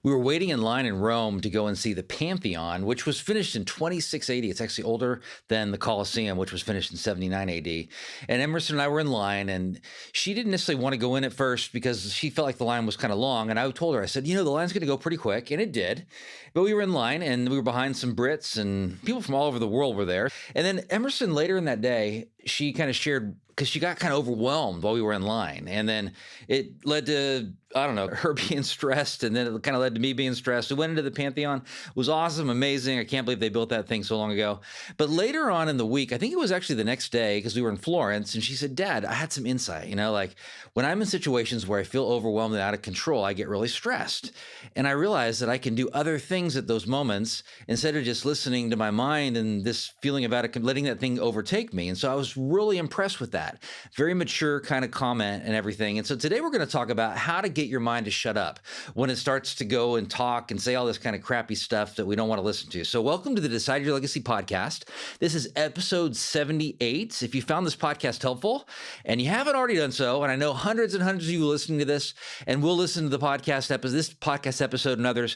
We were waiting in line in Rome to go and see the Pantheon, which was finished in 26 AD. It's actually older than the Colosseum, which was finished in 79 AD. And Emerson and I were in line, and she didn't necessarily want to go in at first because she felt like the line was kind of long. And I told her, I said, the line's going to go pretty quick. And it did. But we were in line, and we were behind some Brits, and people from all over the world were there. And then Emerson, later in that day, she kind of shared, because she got kind of overwhelmed while we were in line. And then it led to, her being stressed, and then it kind of led to me being stressed. We went into the Pantheon. It was awesome, amazing. I can't believe they built that thing so long ago. But later on in the week, I think it was actually the next day, because we were in Florence, and she said, Dad, I had some insight. Like when I'm in situations where I feel overwhelmed and out of control, I get really stressed. And I realized that I can do other things at those moments instead of just listening to my mind and this feeling about it, letting that thing overtake me. And so I was really impressed with that. Very mature kind of comment and everything. And so today we're going to talk about how to get your mind to shut up when it starts to go and talk and say all this kind of crappy stuff that we don't want to listen to. So welcome to the Decide Your Legacy podcast. This is episode 78. If you found this podcast helpful and you haven't already done so, and I know hundreds and hundreds of you listening to this and will listen to the this podcast episode and others,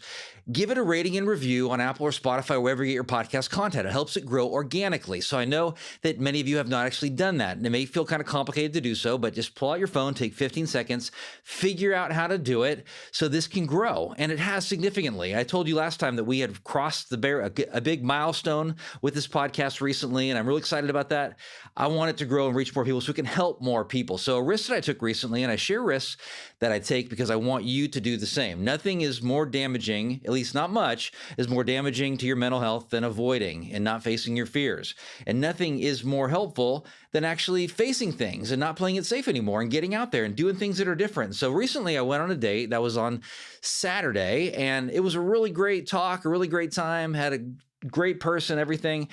give it a rating and review on Apple or Spotify, wherever you get your podcast content. It helps it grow organically. So I know that many of you have not actually done that, and it may feel kind of complicated to do so, but just pull out your phone, take 15 seconds, figure out how to do it so this can grow. And it has significantly. I told you last time that we had crossed a big milestone with this podcast recently, and I'm really excited about that. I want it to grow and reach more people so we can help more people. So a risk that I took recently, and I share risks that I take because I want you to do the same. Nothing is more damaging, at least not much, is more damaging to your mental health than avoiding and not facing your fears. And nothing is more helpful than actually facing things and not playing it safe anymore and getting out there and doing things that are different. So recently I went on a date that was on Saturday, and it was a really great talk, a really great time, had a great person, everything.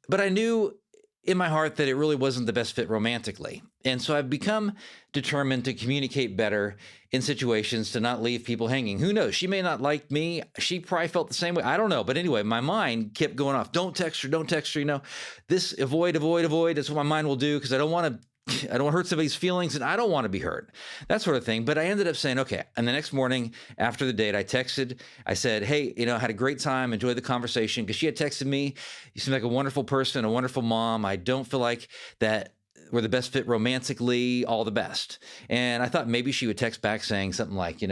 But I knew in my heart that it really wasn't the best fit romantically. And so I've become determined to communicate better in situations, to not leave people hanging. Who knows? She may not like me. She probably felt the same way. I don't know. But anyway, my mind kept going off. Don't text her. Don't text her. This avoid. That's what my mind will do, because I don't want to hurt somebody's feelings, and I don't want to be hurt, that sort of thing. But I ended up saying, okay. And the next morning after the date, I texted, I said, hey, I had a great time, enjoyed the conversation, because she had texted me, you seem like a wonderful person, a wonderful mom. I don't feel like that we're the best fit romantically, all the best. And I thought maybe she would text back saying something like, you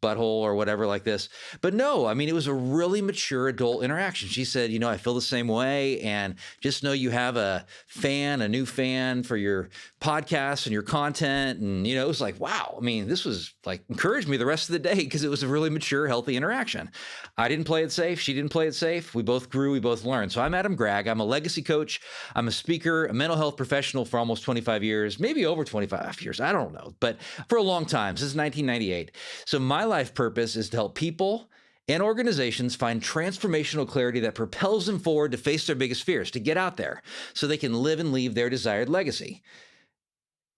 butthole or whatever like this. But no, it was a really mature adult interaction. She said, I feel the same way. And just know you have a new fan for your podcast and your content. And, it was like, wow. This was like encouraged me the rest of the day, because it was a really mature, healthy interaction. I didn't play it safe. She didn't play it safe. We both grew. We both learned. So I'm Adam Gragg. I'm a legacy coach. I'm a speaker, a mental health professional for almost 25 years, maybe over 25 years. I don't know, but for a long time, since 1998. So my life purpose is to help people and organizations find transformational clarity that propels them forward to face their biggest fears, to get out there so they can live and leave their desired legacy.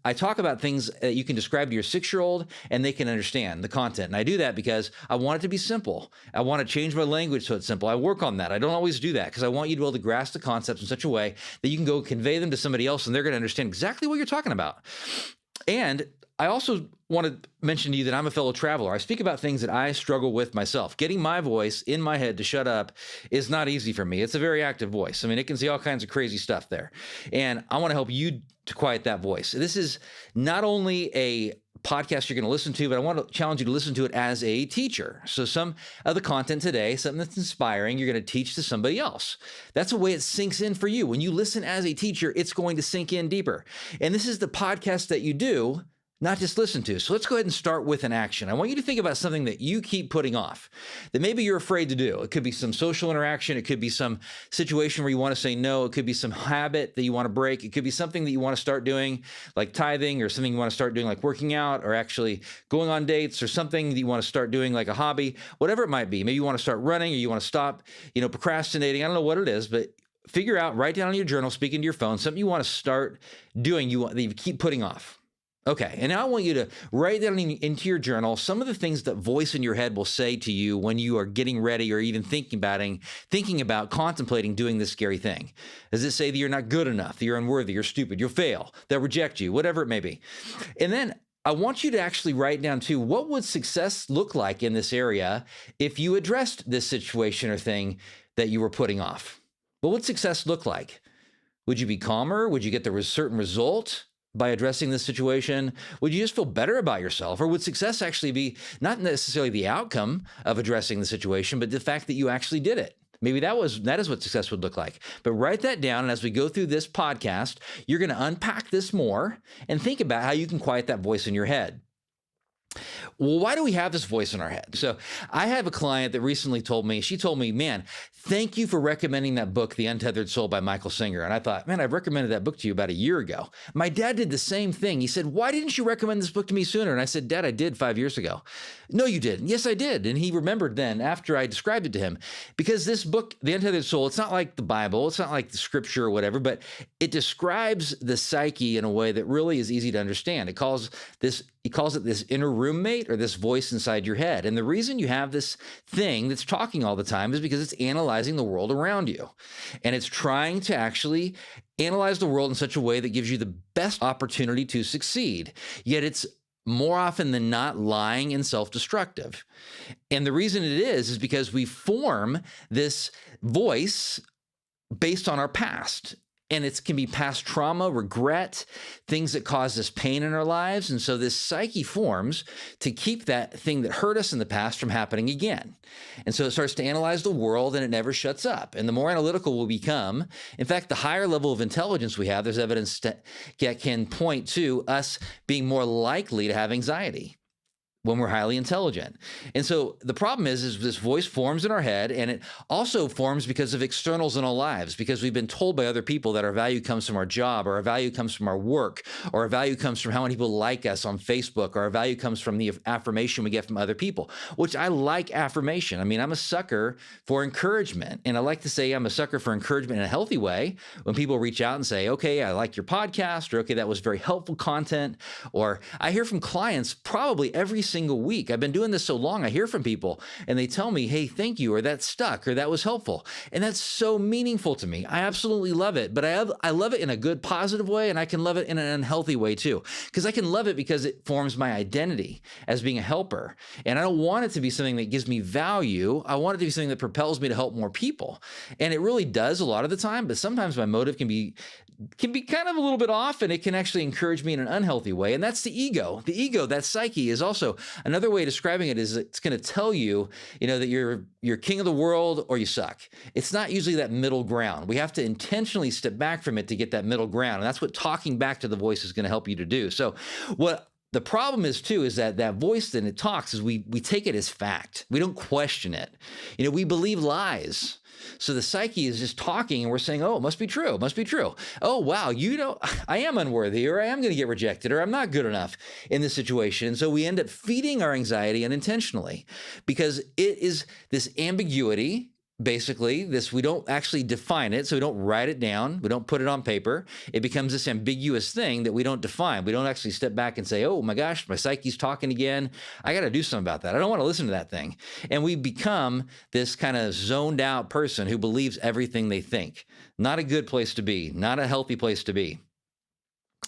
I talk about things that you can describe to your 6-year-old and they can understand the content. And I do that because I want it to be simple. I want to change my language so it's simple. I work on that. I don't always do that because I want you to be able to grasp the concepts in such a way that you can go convey them to somebody else and they're going to understand exactly what you're talking about. And I also want to mention to you that I'm a fellow traveler. I speak about things that I struggle with myself. Getting my voice in my head to shut up is not easy for me. It's a very active voice. It can say all kinds of crazy stuff there. And I want to help you to quiet that voice. This is not only a podcast you're going to listen to, but I want to challenge you to listen to it as a teacher. So some of the content today, something that's inspiring, you're going to teach to somebody else. That's the way it sinks in for you. When you listen as a teacher, it's going to sink in deeper. And this is the podcast that you do, not just listen to. So let's go ahead and start with an action. I want you to think about something that you keep putting off, that maybe you're afraid to do. It could be some social interaction. It could be some situation where you want to say no. It could be some habit that you want to break. It could be something that you want to start doing, like tithing, or something you want to start doing, like working out, or actually going on dates, or something that you want to start doing, like a hobby, whatever it might be. Maybe you want to start running, or you want to stop, procrastinating. I don't know what it is, but figure out, write down on your journal, speak into your phone, something you want to start doing, that you keep putting off. Okay, and now I want you to write down into your journal some of the things that voice in your head will say to you when you are getting ready or even thinking about, contemplating doing this scary thing. Does it say that you're not good enough, that you're unworthy, you're stupid, you'll fail, they'll reject you, whatever it may be? And then I want you to actually write down too, what would success look like in this area if you addressed this situation or thing that you were putting off? What would success look like? Would you be calmer? Would you get the certain result by addressing this situation? Would you just feel better about yourself? Or would success actually be not necessarily the outcome of addressing the situation, but the fact that you actually did it? Maybe that is what success would look like. But write that down, and as we go through this podcast, you're going to unpack this more and think about how you can quiet that voice in your head. Well, why do we have this voice in our head? So I have a client that recently told me, man, thank you for recommending that book, The Untethered Soul by Michael Singer. And I thought, man, I've recommended that book to you about a year ago. My dad did the same thing. He said, why didn't you recommend this book to me sooner? And I said, Dad, I did 5 years ago. No, you didn't. Yes, I did. And he remembered then after I described it to him, because this book, The Untethered Soul, it's not like the Bible. It's not like the scripture or whatever, but it describes the psyche in a way that really is easy to understand. He calls it this inner roommate, or this voice inside your head. And the reason you have this thing that's talking all the time is because it's analyzing the world around you. And it's trying to actually analyze the world in such a way that gives you the best opportunity to succeed. Yet it's more often than not lying and self-destructive. And the reason it is because we form this voice based on our past. And it can be past trauma, regret, things that cause us pain in our lives. And so this psyche forms to keep that thing that hurt us in the past from happening again. And so it starts to analyze the world, and it never shuts up. And the more analytical we become, in fact, the higher level of intelligence we have, there's evidence that can point to us being more likely to have anxiety when we're highly intelligent. And so the problem is this voice forms in our head, and it also forms because of externals in our lives, because we've been told by other people that our value comes from our job, or our value comes from our work, or our value comes from how many people like us on Facebook, or our value comes from the affirmation we get from other people, which I like affirmation. I mean, I'm a sucker for encouragement, and I like to say I'm a sucker for encouragement in a healthy way. When people reach out and say, okay, I like your podcast, or okay, that was very helpful content, or I hear from clients probably every single week. I've been doing this so long, I hear from people and they tell me, hey, thank you, or that stuck, or that was helpful. And that's so meaningful to me. I absolutely love it, but I love it in a good, positive way, and I can love it in an unhealthy way too. Because I can love it because it forms my identity as being a helper. And I don't want it to be something that gives me value. I want it to be something that propels me to help more people. And it really does a lot of the time, but sometimes my motive can be kind of a little bit off, and it can actually encourage me in an unhealthy way. And that's the ego. The ego, that psyche, is also another way of describing it is it's going to tell you, that you're king of the world or you suck. It's not usually that middle ground. We have to intentionally step back from it to get that middle ground. And that's what talking back to the voice is going to help you to do. So what the problem is too, is that voice that it talks is we take it as fact. We don't question it. We believe lies. So the psyche is just talking, and we're saying, oh, it must be true. It must be true. Oh, wow, I am unworthy, or I am going to get rejected, or I'm not good enough in this situation. And so we end up feeding our anxiety unintentionally, because it is this ambiguity. Basically, we don't actually define it, so we don't write it down. We don't put it on paper. It becomes this ambiguous thing that we don't define. We don't actually step back and say, oh my gosh, my psyche's talking again. I got to do something about that. I don't want to listen to that thing. And we become this kind of zoned out person who believes everything they think. Not a good place to be, not a healthy place to be.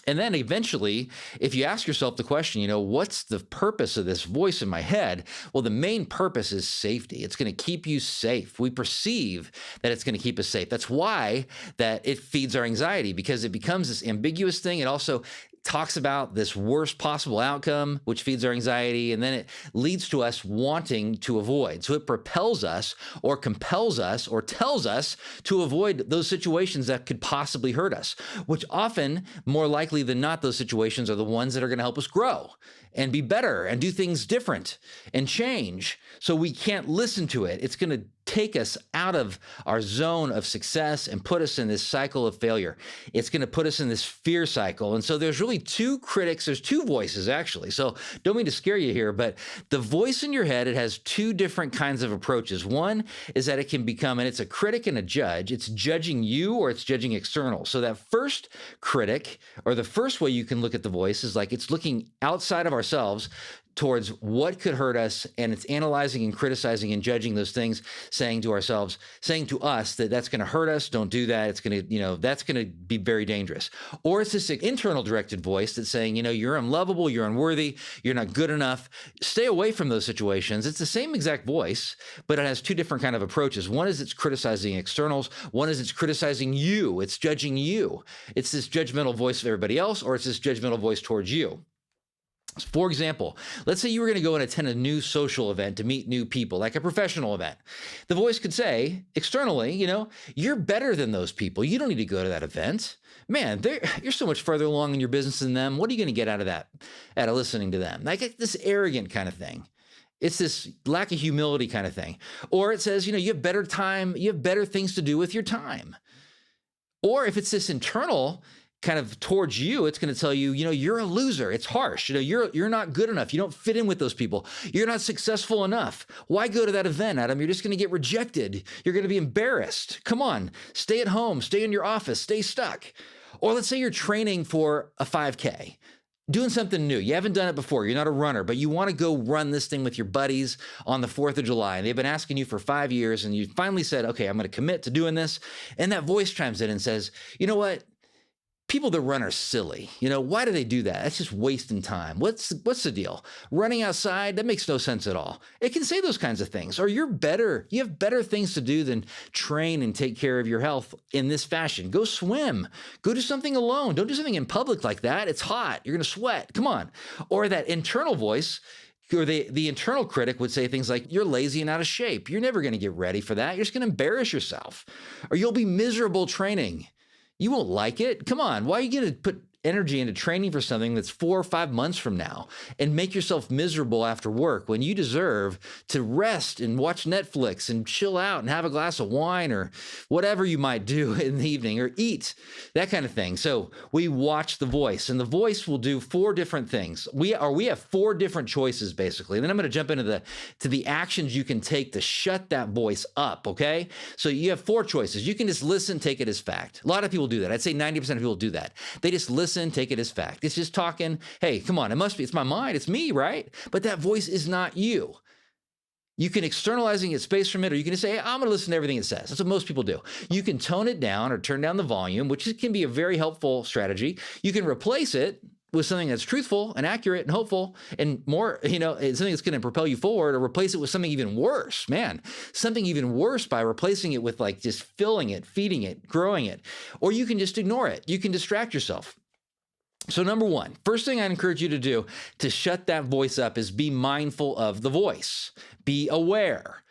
And then eventually, if you ask yourself the question, what's the purpose of this voice in my head? Well, the main purpose is safety. It's going to keep you safe. We perceive that it's going to keep us safe. That's why that it feeds our anxiety, because it becomes this ambiguous thing. It also talks about this worst possible outcome, which feeds our anxiety, and then it leads to us wanting to avoid. So it propels us or compels us or tells us to avoid those situations that could possibly hurt us, which often, more likely than not, those situations are the ones that are going to help us grow and be better and do things different and change. So we can't listen to it. It's going to take us out of our zone of success and put us in this cycle of failure. It's going to put us in this fear cycle. And so there's really two critics. There's two voices, actually. So don't mean to scare you here, but the voice in your head, it has two different kinds of approaches. One is that it can become, and it's a critic and a judge. It's judging you, or it's judging external. So that first critic, or the first way you can look at the voice, is like it's looking outside of ourselves towards what could hurt us, and it's analyzing and criticizing and judging those things, saying to ourselves, saying to us that that's going to hurt us, don't do that, it's going to, that's going to be very dangerous. Or it's this internal directed voice that's saying, you're unlovable, you're unworthy, you're not good enough, stay away from those situations. It's the same exact voice, but it has two different kind of approaches. One is it's criticizing externals, one is it's criticizing you, it's judging you. It's this judgmental voice of everybody else, or it's this judgmental voice towards you. For example, let's say you were going to go and attend a new social event to meet new people, like a professional event. The voice could say externally, you're better than those people. You don't need to go to that event. Man, you're so much further along in your business than them. What are you going to get out of that, out of listening to them? Like this arrogant kind of thing. It's this lack of humility kind of thing. Or it says, you have better time, you have better things to do with your time. Or if it's this internal kind of towards you, it's going to tell you, you're a loser. It's harsh. You're not good enough. You don't fit in with those people. You're not successful enough. Why go to that event, Adam? You're just going to get rejected. You're going to be embarrassed. Come on, stay at home, stay in your office, stay stuck. Or let's say you're training for a 5K, doing something new. You haven't done it before. You're not a runner, but you want to go run this thing with your buddies on the 4th of July. And they've been asking you for 5 years, and you finally said, okay, I'm going to commit to doing this. And that voice chimes in and says, you know what? People that run are silly. Why do they do that? That's just wasting time. What's the deal? Running outside, that makes no sense at all. It can say those kinds of things. Or you have better things to do than train and take care of your health in this fashion. Go swim. Go do something alone. Don't do something in public like that. It's hot. You're going to sweat. Come on. Or that internal voice, or the internal critic would say things like, you're lazy and out of shape. You're never going to get ready for that. You're just going to embarrass yourself. Or you'll be miserable training. You won't like it. Come on. Why are you going to put energy into training for something that's 4 or 5 months from now and make yourself miserable after work when you deserve to rest and watch Netflix and chill out and have a glass of wine or whatever you might do in the evening, or eat, that kind of thing. So we watch the voice, and the voice will do 4 different things. We have 4 different choices, basically. And then I'm going to jump into the actions you can take to shut that voice up. Okay. So you have 4 choices. You can just listen, take it as fact. A lot of people do that. I'd say 90% of people do that. They just listen, take it as fact. It's just talking, hey, come on, it's my mind, it's me, right? But that voice is not you. You can externalizing it space from it, or you can just say, hey, I'm going to listen to everything it says. That's what most people do. You can tone it down or turn down the volume, which can be a very helpful strategy. You can replace it with something that's truthful and accurate and hopeful and more, something that's going to propel you forward, or replace it with something even worse, something even worse by replacing it with like just filling it, feeding it, growing it. Or you can just ignore it. You can distract yourself. So number 1, first thing I encourage you to do to shut that voice up is be mindful of the voice. Be aware.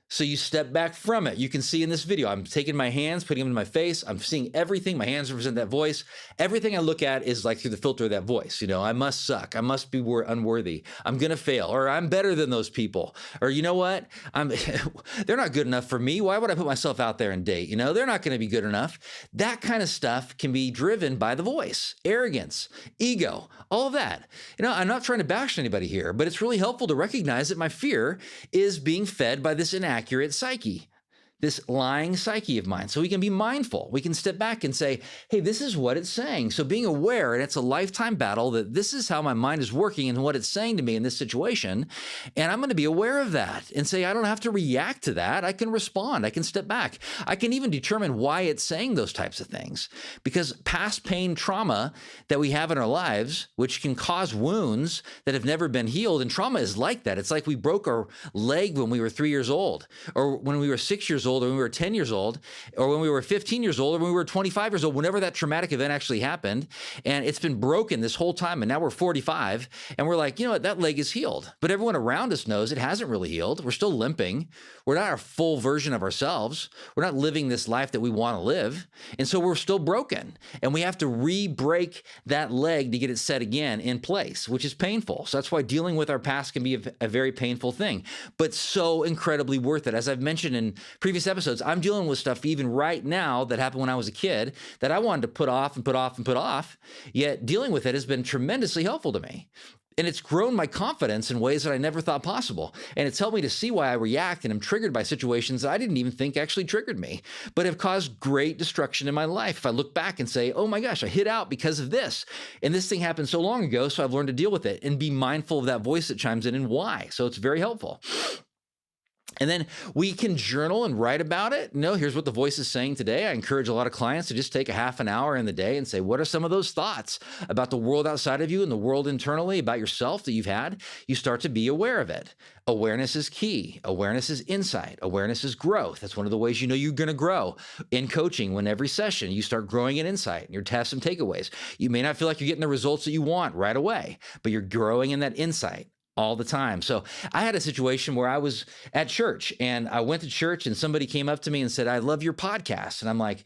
So you step back from it. You can see in this video, I'm taking my hands, putting them in my face. I'm seeing everything. My hands represent that voice. Everything I look at is like through the filter of that voice. I must suck. I must be unworthy. I'm going to fail, or I'm better than those people. Or you know what? They're not good enough for me. Why would I put myself out there and date? They're not going to be good enough. That kind of stuff can be driven by the voice, arrogance, ego, all of that. I'm not trying to bash anybody here, but it's really helpful to recognize that my fear is being fed by this inaccurate psyche, this lying psyche of mine. So we can be mindful. We can step back and say, hey, this is what it's saying. So being aware, and it's a lifetime battle, that this is how my mind is working and what it's saying to me in this situation. And I'm going to be aware of that and say, I don't have to react to that. I can respond. I can step back. I can even determine why it's saying those types of things, because past pain trauma that we have in our lives, which can cause wounds that have never been healed. And trauma is like that. It's like we broke our leg when we were 3 years old, or when we were 6 years old, or when we were 10 years old, or when we were 15 years old, or when we were 25 years old, whenever that traumatic event actually happened. And it's been broken this whole time. And now we're 45 and we're like, you know what, that leg is healed. But everyone around us knows it hasn't really healed. We're still limping. We're not our full version of ourselves. We're not living this life that we want to live. And so we're still broken. And we have to re-break that leg to get it set again in place, which is painful. So that's why dealing with our past can be a very painful thing, but so incredibly worth it. As I've mentioned in previous previous episodes, I'm dealing with stuff even right now that happened when I was a kid that I wanted to put off and put off and put off, yet dealing with it has been tremendously helpful to me. And it's grown my confidence in ways that I never thought possible. And it's helped me to see why I react and am triggered by situations that I didn't even think actually triggered me, but have caused great destruction in my life. If I look back and say, oh my gosh, I hid out because of this. And this thing happened so long ago, so I've learned to deal with it and be mindful of that voice that chimes in and why. So it's very helpful. And then we can journal and write about it. Here's what the voice is saying today. I encourage a lot of clients to just take a half an hour in the day and say, what are some of those thoughts about the world outside of you and the world internally about yourself that you've had? You start to be aware of it. Awareness is key. Awareness is insight. Awareness is growth. That's one of the ways you know you're going to grow in coaching. When every session you start growing in insight and you have some takeaways. You may not feel like you're getting the results that you want right away, but you're growing in that insight all the time. So I had a situation where I was at church and I went to church and somebody came up to me and said, I love your podcast. And I'm like,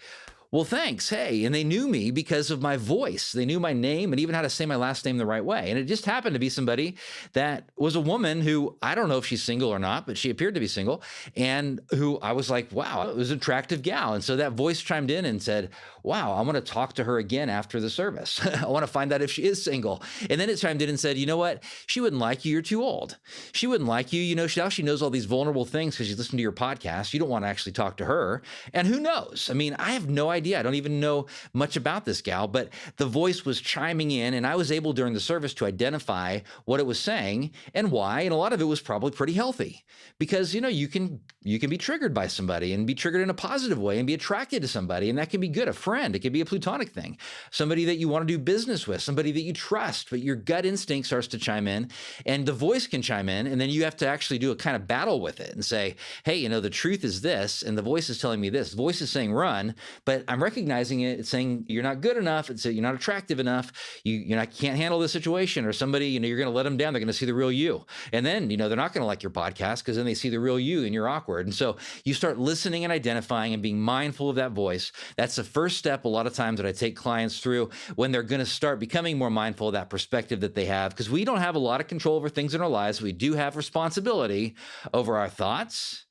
well, thanks. Hey. And they knew me because of my voice. They knew my name and even how to say my last name the right way. And it just happened to be somebody that was a woman who, I don't know if she's single or not, but she appeared to be single, and who I was like, wow, it was an attractive gal. And so that voice chimed in and said, wow, I want to talk to her again after the service. I want to find out if she is single. And then it chimed in and said, you know what? She wouldn't like you. You're too old. She wouldn't like you. She knows all these vulnerable things because she's listened to your podcast. You don't want to actually talk to her. And who knows? I mean, I have no idea. I don't even know much about this gal, but the voice was chiming in and I was able during the service to identify what it was saying and why. And a lot of it was probably pretty healthy because, you can be triggered by somebody and be triggered in a positive way and be attracted to somebody. And that can be good. A friend, it could be a platonic thing, somebody that you want to do business with, somebody that you trust, but your gut instinct starts to chime in and the voice can chime in. And then you have to actually do a kind of battle with it and say, hey, the truth is this. And the voice is telling me this. The voice is saying run, but I'm recognizing it. It's saying you're not good enough. It's you're not attractive enough. You can't handle this situation, or somebody, you're going to let them down. They're going to see the real you. And then, they're not going to like your podcast because then they see the real you and you're awkward. And so you start listening and identifying and being mindful of that voice. That's the first step a lot of times that I take clients through when they're going to start becoming more mindful of that perspective that they have, because we don't have a lot of control over things in our lives. We do have responsibility over our thoughts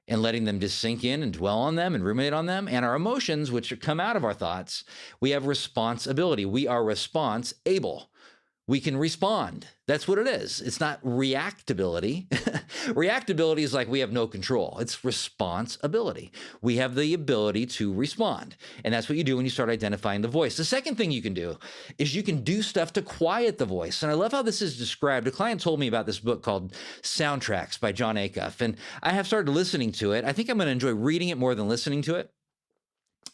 and letting them just sink in and dwell on them and ruminate on them, and our emotions, which come out of our thoughts. We have responsibility. We are response-able. We can respond. That's what it is. It's not reactability. Reactability is like we have no control. It's responsibility. We have the ability to respond. And that's what you do when you start identifying the voice. The second thing you can do is you can do stuff to quiet the voice. And I love how this is described. A client told me about this book called Soundtracks by John Acuff. And I have started listening to it. I think I'm going to enjoy reading it more than listening to it.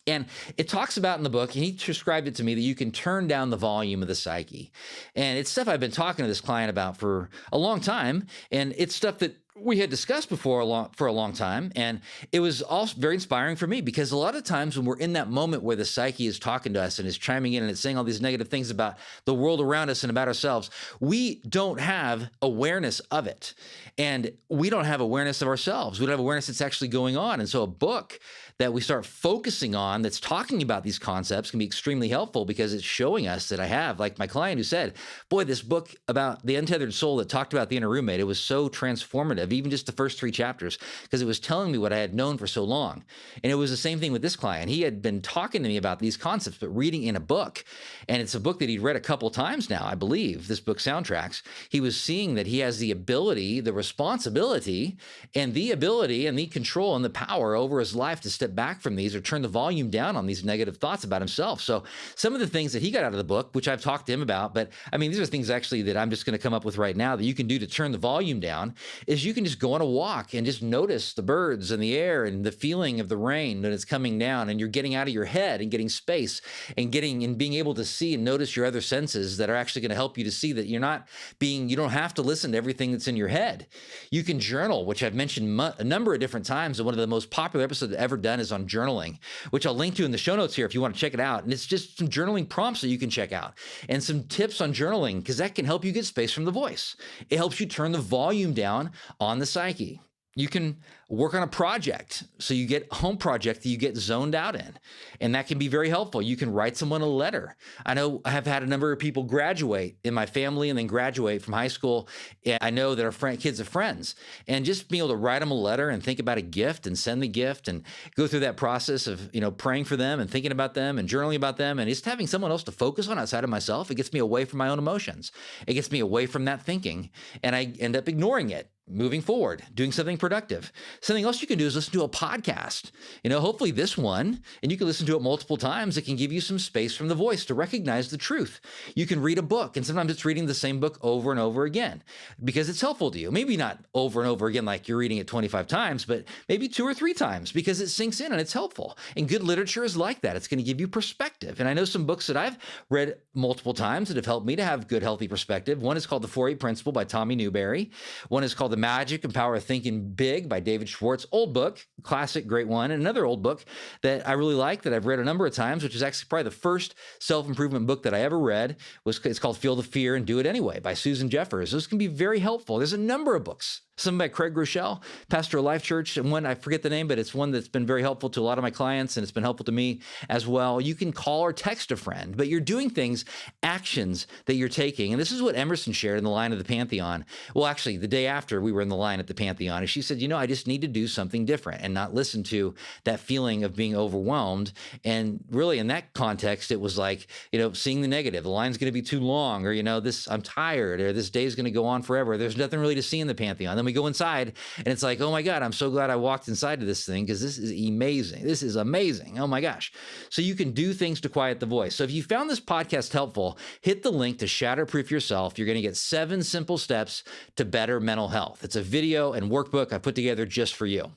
And it talks about in the book, and he described it to me, that you can turn down the volume of the psyche. And it's stuff I've been talking to this client about for a long time. And it's stuff that we had discussed before for a long time. And it was also very inspiring for me, because a lot of times when we're in that moment where the psyche is talking to us and is chiming in and it's saying all these negative things about the world around us and about ourselves, we don't have awareness of it. And we don't have awareness of ourselves. We don't have awareness that's actually going on. And so a book that we start focusing on that's talking about these concepts can be extremely helpful, because it's showing us that I have, like my client who said, boy, this book about the untethered soul that talked about the inner roommate, it was so transformative, even just the first 3 chapters, because it was telling me what I had known for so long. And it was the same thing with this client. He had been talking to me about these concepts, but reading in a book. And it's a book that he'd read a couple times now, I believe, this book, Soundtracks. He was seeing that he has the ability, the responsibility, and the ability and the control and the power over his life to step back from these or turn the volume down on these negative thoughts about himself. So some of the things that he got out of the book, which I've talked to him about, but I mean, these are things actually that I'm just going to come up with right now that you can do to turn the volume down, is you can just go on a walk and just notice the birds and the air and the feeling of the rain that it's coming down, and you're getting out of your head and getting space and being able to see and notice your other senses that are actually going to help you to see that you don't have to listen to everything that's in your head. You can journal, which I've mentioned a number of different times. And one of the most popular episodes I've ever done is on journaling, which I'll link to in the show notes here if you want to check it out. And it's just some journaling prompts that you can check out and some tips on journaling, because that can help you get space from the voice. It helps you turn the volume down on the psyche. You can work on a project. So you get a home project that you get zoned out in, and that can be very helpful. You can write someone a letter. I know I have had a number of people graduate in my family and then graduate from high school. And I know that are kids of friends, and just being able to write them a letter and think about a gift and send the gift and go through that process of, praying for them and thinking about them and journaling about them and just having someone else to focus on outside of myself. It gets me away from my own emotions. It gets me away from that thinking, and I end up ignoring it. Moving forward, doing something productive. Something else you can do is listen to a podcast. Hopefully this one, and you can listen to it multiple times. It can give you some space from the voice to recognize the truth. You can read a book, and sometimes it's reading the same book over and over again because it's helpful to you. Maybe not over and over again like you're reading it 25 times, but maybe 2 or 3 times because it sinks in and it's helpful. And good literature is like that. It's going to give you perspective. And I know some books that I've read multiple times that have helped me to have good, healthy perspective. One is called The 4-8 Principle by Tommy Newberry. One is called The Magic and Power of Thinking Big by David Schwartz. Old book, classic, great one. And another old book that I really like that I've read a number of times, which is actually probably the first self-improvement book that I ever read, it's called Feel the Fear and Do It Anyway by Susan Jeffers. Those can be very helpful. There's a number of books. Some by Craig Rochelle, pastor of Life Church, and one, I forget the name, but it's one that's been very helpful to a lot of my clients, and it's been helpful to me as well. You can call or text a friend, but you're doing things, actions that you're taking. And this is what Emerson shared in the line of the Pantheon. Well, actually, the day after we were in the line at the Pantheon, and she said, I just need to do something different and not listen to that feeling of being overwhelmed. And really, in that context, it was like, seeing the negative. The line's going to be too long, or, I'm tired, or this day's going to go on forever. There's nothing really to see in the Pantheon. Then we go inside and it's like, oh my God, I'm so glad I walked inside of this thing because this is amazing. This is amazing. Oh my gosh. So you can do things to quiet the voice. So if you found this podcast helpful, hit the link to Shatterproof Yourself. You're going to get 7 simple steps to better mental health. It's a video and workbook I put together just for you.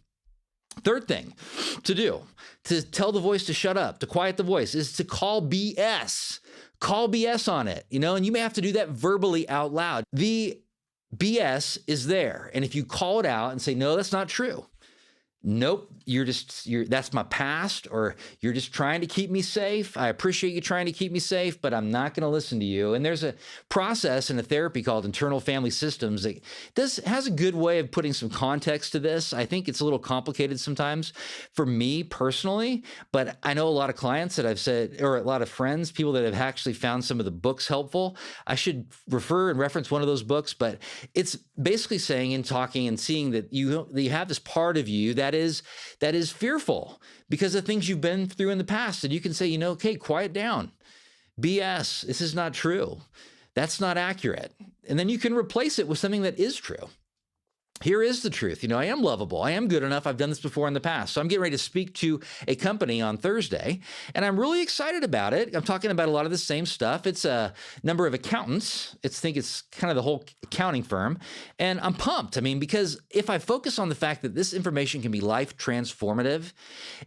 Third thing to do, to tell the voice to shut up, to quiet the voice, is to call BS. Call BS on it, and you may have to do that verbally out loud. The BS is there. And if you call it out and say, no, that's not true. Nope, that's my past, or you're just trying to keep me safe. I appreciate you trying to keep me safe, but I'm not going to listen to you. And there's a process in a therapy called internal family systems that has a good way of putting some context to this. I think it's a little complicated sometimes for me personally, but I know a lot of clients that I've said, or a lot of friends, people that have actually found some of the books helpful. I should refer and reference one of those books, but it's basically saying and talking and seeing that you have this part of you that is fearful because of things you've been through in the past. And you can say, okay, quiet down. BS, this is not true. That's not accurate. And then you can replace it with something that is true. Here is the truth. I am lovable. I am good enough. I've done this before in the past. So I'm getting ready to speak to a company on Thursday, and I'm really excited about it. I'm talking about a lot of the same stuff. It's a number of accountants. I think it's kind of the whole accounting firm. And I'm pumped. Because if I focus on the fact that this information can be life transformative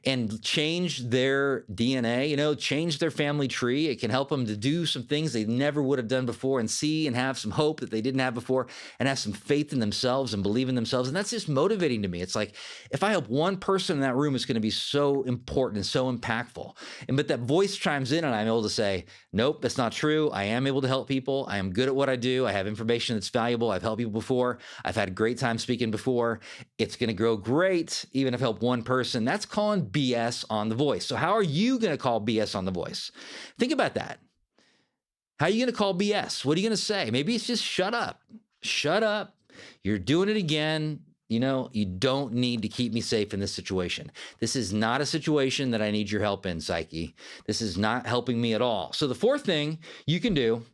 and change their DNA, change their family tree, it can help them to do some things they never would have done before and see and have some hope that they didn't have before and have some faith in themselves and believe in themselves. And that's just motivating to me. It's like, if I help one person in that room, it's going to be so important and so impactful. But that voice chimes in and I'm able to say, nope, that's not true. I am able to help people. I am good at what I do. I have information that's valuable. I've helped people before. I've had a great time speaking before. It's going to grow great, even if I help one person. That's calling BS on the voice. So how are you going to call BS on the voice? Think about that. How are you going to call BS? What are you going to say? Maybe it's just shut up. Shut up. You're doing it again. You don't need to keep me safe in this situation. This is not a situation that I need your help in, Psyche. This is not helping me at all. So the fourth thing you can do,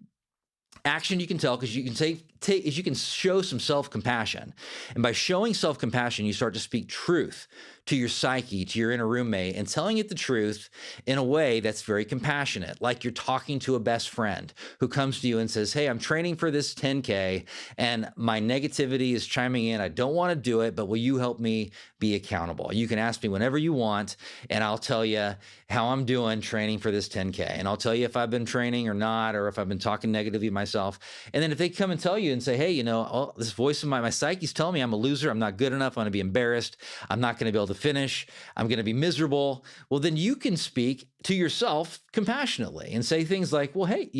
action you can tell, because you can you can show some self-compassion. And by showing self-compassion, you start to speak truth to your psyche, to your inner roommate, and telling it the truth in a way that's very compassionate, like you're talking to a best friend who comes to you and says, hey, I'm training for this 10K and my negativity is chiming in. I don't want to do it, but will you help me be accountable? You can ask me whenever you want, and I'll tell you how I'm doing training for this 10K. And I'll tell you if I've been training or not, or if I've been talking negatively to myself. And then if they come and tell you and say, hey, this voice of my psyche's telling me I'm a loser, I'm not good enough, I'm going to be embarrassed, I'm not going to be able to finish, I'm going to be miserable. Well, then you can speak to yourself compassionately and say things like, well, hey,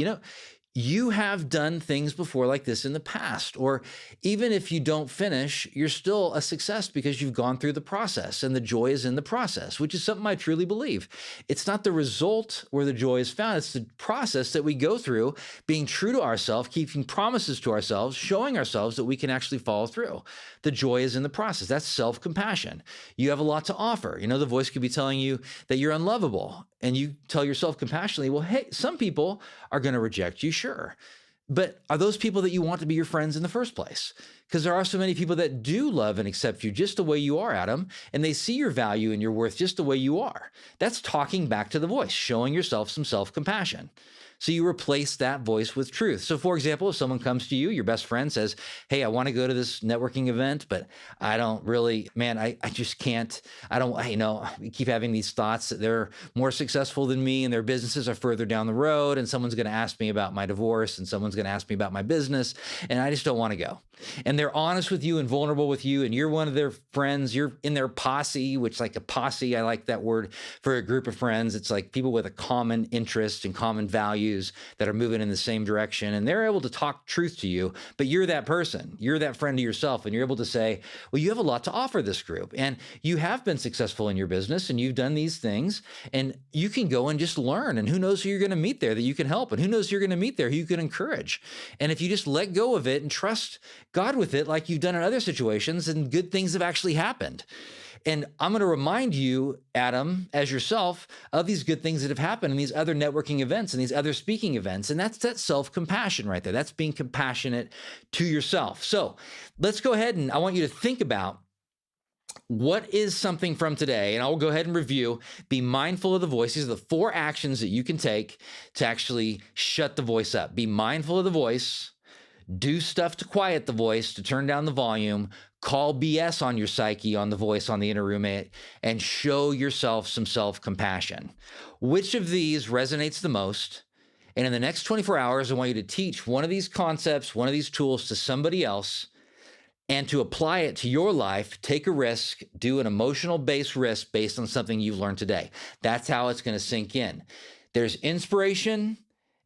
you have done things before like this in the past. Or even if you don't finish, you're still a success because you've gone through the process, and the joy is in the process, which is something I truly believe. It's not the result where the joy is found. It's the process that we go through, being true to ourselves, keeping promises to ourselves, showing ourselves that we can actually follow through. The joy is in the process. That's self-compassion. You have a lot to offer. The voice could be telling you that you're unlovable, and you tell yourself compassionately, well, hey, some people are going to reject you, sure. But are those people that you want to be your friends in the first place? Because there are so many people that do love and accept you just the way you are, Adam, and they see your value and your worth just the way you are. That's talking back to the voice, showing yourself some self-compassion. So you replace that voice with truth. So for example, if someone comes to you, your best friend says, hey, I want to go to this networking event, but I don't really, man, I just can't, we keep having these thoughts that they're more successful than me and their businesses are further down the road, and someone's going to ask me about my divorce, and someone's going to ask me about my business, and I just don't want to go. And they're honest with you and vulnerable with you, and you're one of their friends, you're in their posse, which, like, a posse, I like that word for a group of friends. It's like people with a common interest and common values that are moving in the same direction, and they're able to talk truth to you, but you're that person, you're that friend to yourself, and you're able to say, well, you have a lot to offer this group, and you have been successful in your business, and you've done these things, and you can go and just learn, and who knows who you're going to meet there that you can help, and who knows who you're going to meet there who you can encourage. And if you just let go of it and trust God with it, like you've done in other situations, and good things have actually happened. And I'm going to remind you, Adam, as yourself, of these good things that have happened in these other networking events and these other speaking events. And that's that self-compassion right there. That's being compassionate to yourself. So let's go ahead, and I want you to think about what is something from today, and I'll go ahead and review. Be mindful of the voice. These are the 4 actions that you can take to actually shut the voice up. Be mindful of the voice. Do stuff to quiet the voice, to turn down the volume. Call BS on your psyche, on the voice, on the inner roommate, and show yourself some self-compassion. Which of these resonates the most? And in the next 24 hours, I want you to teach one of these concepts, one of these tools to somebody else, and to apply it to your life. Take a risk, do an emotional-based risk based on something you've learned today. That's how it's going to sink in. There's inspiration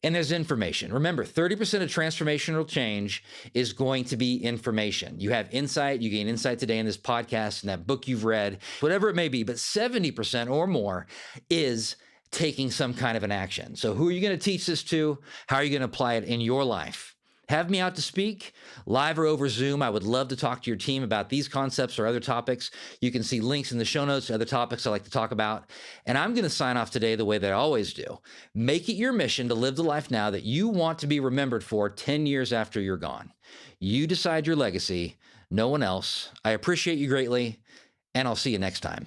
and there's information. Remember, 30% of transformational change is going to be information. You have insight, you gain insight today in this podcast and that book you've read, whatever it may be, but 70% or more is taking some kind of an action. So who are you going to teach this to? How are you going to apply it in your life? Have me out to speak, live or over Zoom. I would love to talk to your team about these concepts or other topics. You can see links in the show notes to other topics I like to talk about. And I'm going to sign off today the way that I always do. Make it your mission to live the life now that you want to be remembered for 10 years after you're gone. You decide your legacy, no one else. I appreciate you greatly, and I'll see you next time.